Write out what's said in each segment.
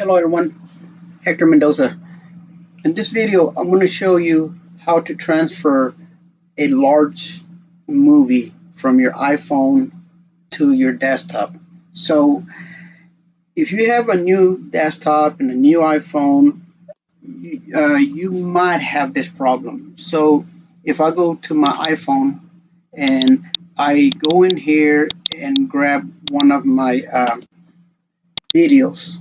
Hello everyone, Hector Mendoza. In this video, I'm going to show you how to transfer a large movie from your iPhone to your desktop. So if you have a new desktop and a new iPhone, you might have this problem. So if I go to my iPhone and I go in here and grab one of my videos,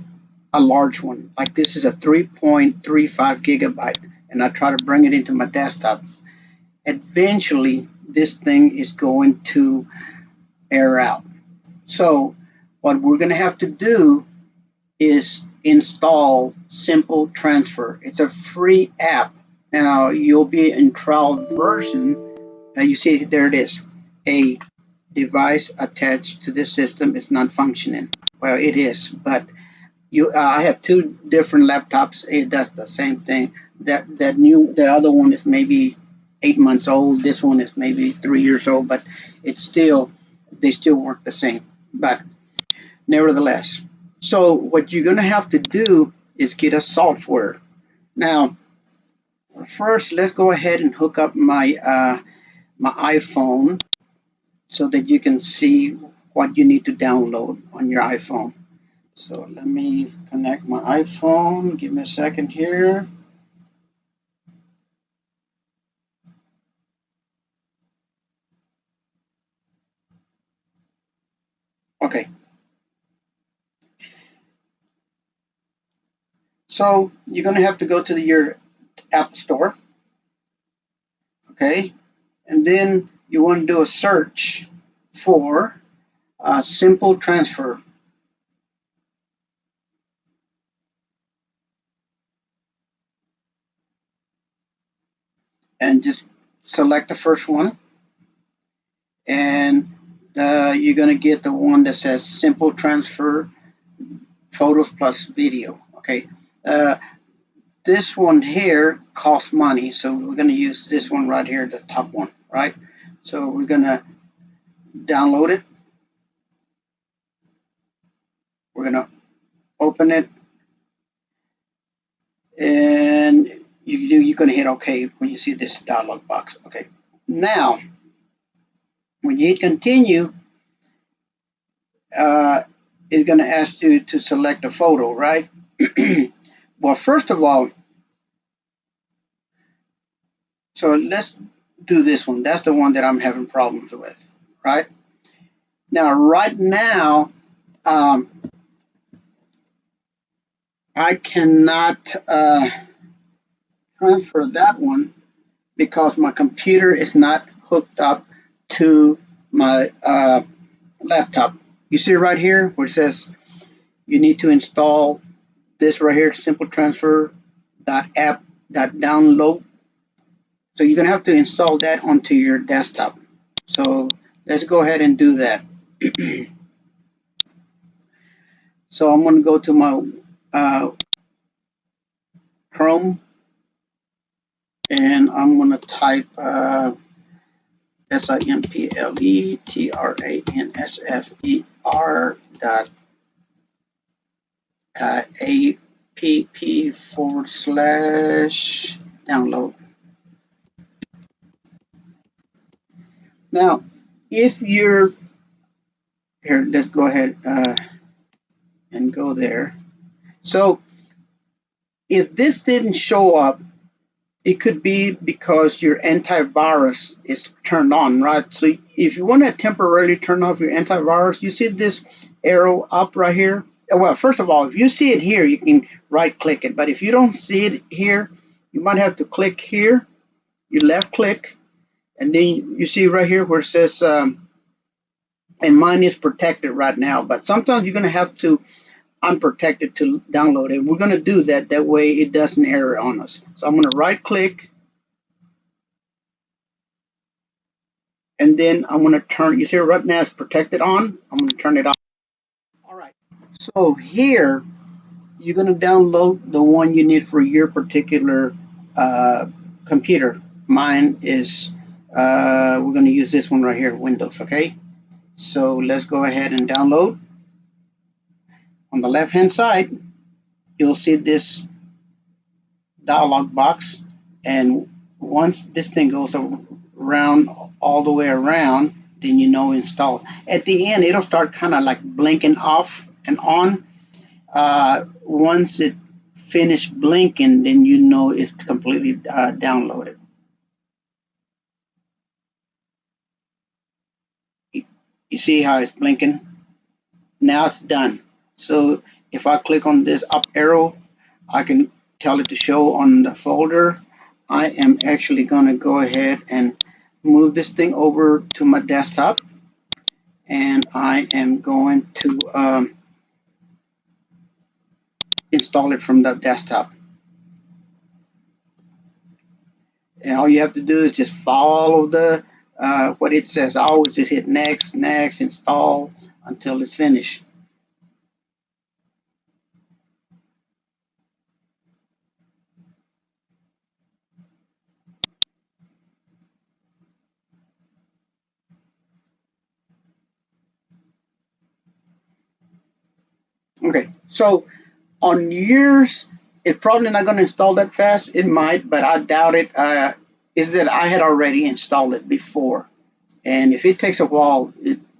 a large one, like this is a 3.35 gigabyte, and I try to bring it into my desktop, eventually this thing is going to air out. So what we're going to have to do is install Simple Transfer. It's a free app. Now you'll be in trial version. You see there it is. A device attached to this system is not functioning. Well, it is, but I have two different laptops. It does the same thing. The other one is maybe 8 months old. This one is maybe 3 years old, but they still work the same. But nevertheless, so what you're gonna have to do is get a software. Now, first, let's go ahead and hook up my iPhone so that you can see what you need to download on your iPhone. So let me connect my iPhone. Give me a second here. Okay. So you're going to have to go to your App Store. Okay. And then you want to do a search for Simple Transfer. And just select the first one. And you're going to get the one that says Simple Transfer Photos plus Video. Okay. This one here costs money, so we're going to use this one right here, the top one, right? So we're going to download it. We're going to open it, and you're going to hit OK when you see this dialog box. Okay. Now, when you hit continue, it's going to ask you to select a photo, right? Well, first of all, so let's do this one. That's the one that I'm having problems with, right? Now, right now, I cannot transfer that one because my computer is not hooked up to my laptop. You see right here where it says you need to install this right here, Simple Transfer .app .download. So you're gonna have to install that onto your desktop. So let's go ahead and do that. So I'm gonna go to my Chrome, and I'm gonna type SIMPLETRANSFER app/download. Now, if you're here, let's go ahead and go there. So if this didn't show up, it could be because your antivirus is turned on, right? So if you want to temporarily turn off your antivirus, you see this arrow up right here? Well, first of all, if you see it here, you can right click it. But if you don't see it here, you might have to click here, you left click, and then you see right here where it says, and mine is protected right now, but sometimes you're going to have to unprotected to download it. We're going to do that. That way it doesn't error on us. So I'm going to right click, and then I'm going to turn, you see right now it's protected on. I'm going to turn it off. All right. So here you're going to download the one you need for your particular computer. Mine is, we're going to use this one right here, Windows. Okay. So let's go ahead and download. On the left hand side, you'll see this dialog box, and once this thing goes around all the way around, then you know install. At the end, it'll start kind of like blinking off and on. Once it finished blinking, then you know it's completely downloaded. You see how it's blinking? Now it's done. So if I click on this up arrow, I can tell it to show on the folder. I am actually going to go ahead and move this thing over to my desktop, and I am going to install it from the desktop. And all you have to do is just follow the what it says. I always just hit next, next, install until it's finished. Okay, so on yours, it's probably not going to install that fast. It might, but I doubt it. Is that I had already installed it before, and if it takes a while,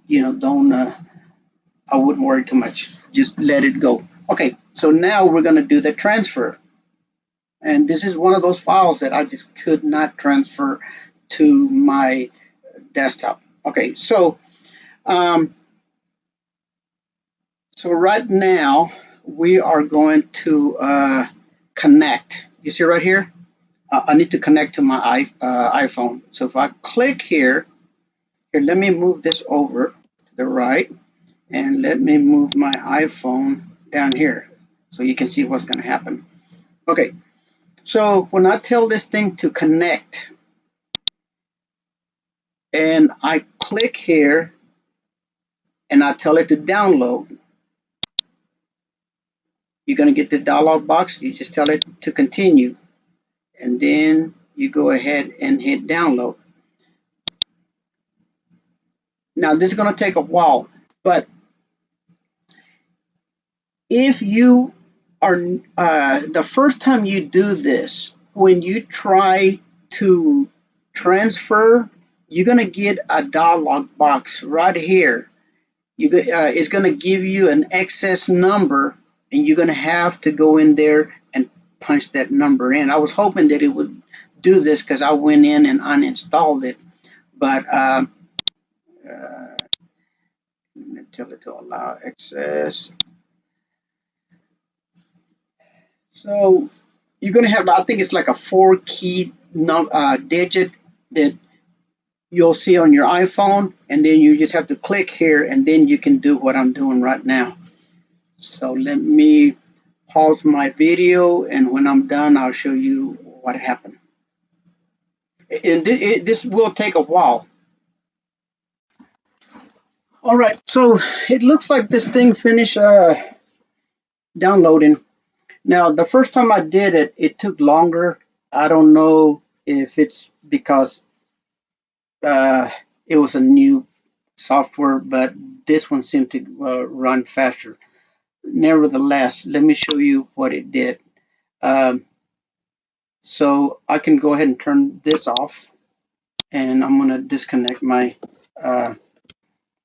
don't. I wouldn't worry too much. Just let it go. Okay, so now we're going to do the transfer, and this is one of those files that I just could not transfer to my desktop. Okay, um, so right now we are going to connect. You see right here? I need to connect to my iPhone. So if I click here, let me move this over to the right, and let me move my iPhone down here so you can see what's going to happen. Okay, so when I tell this thing to connect and I click here and I tell it to download, you're going to get this dialog box. You just tell it to continue, and then you go ahead and hit download. Now this is going to take a while, but if you are the first time you do this, when you try to transfer, you're going to get a dialog box right here. It's going to give you an excess number, and you're going to have to go in there and punch that number in. I was hoping that it would do this because I went in and uninstalled it, but tell it to allow access. So you're going to have, I think it's like a 4-key digit that you'll see on your iPhone, and then you just have to click here, and then you can do what I'm doing right now. So let me pause my video, and when I'm done, I'll show you what happened. And this will take a while. All right, so it looks like this thing finished downloading. Now, the first time I did it, it took longer. I don't know if it's because it was a new software, but this one seemed to run faster. Nevertheless, let me show you what it did. So I can go ahead and turn this off, and I'm going to disconnect my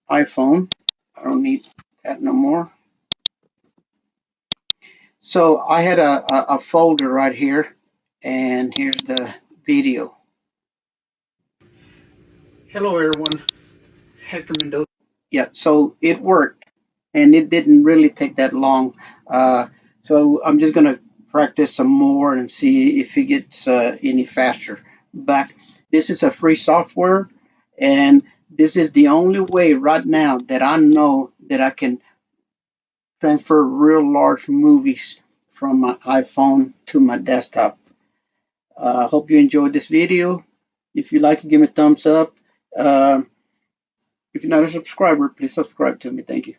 iPhone. I don't need that no more. So I had a folder right here, and here's the video. Hello, everyone. Hector Mendoza. Yeah, so it worked, and it didn't really take that long. So I'm just going to practice some more and see if it gets any faster. But this is a free software, and this is the only way right now that I know that I can transfer real large movies from my iPhone to my desktop. I hope you enjoyed this video. If you like it, give me a thumbs up. If you're not a subscriber, please subscribe to me. Thank you.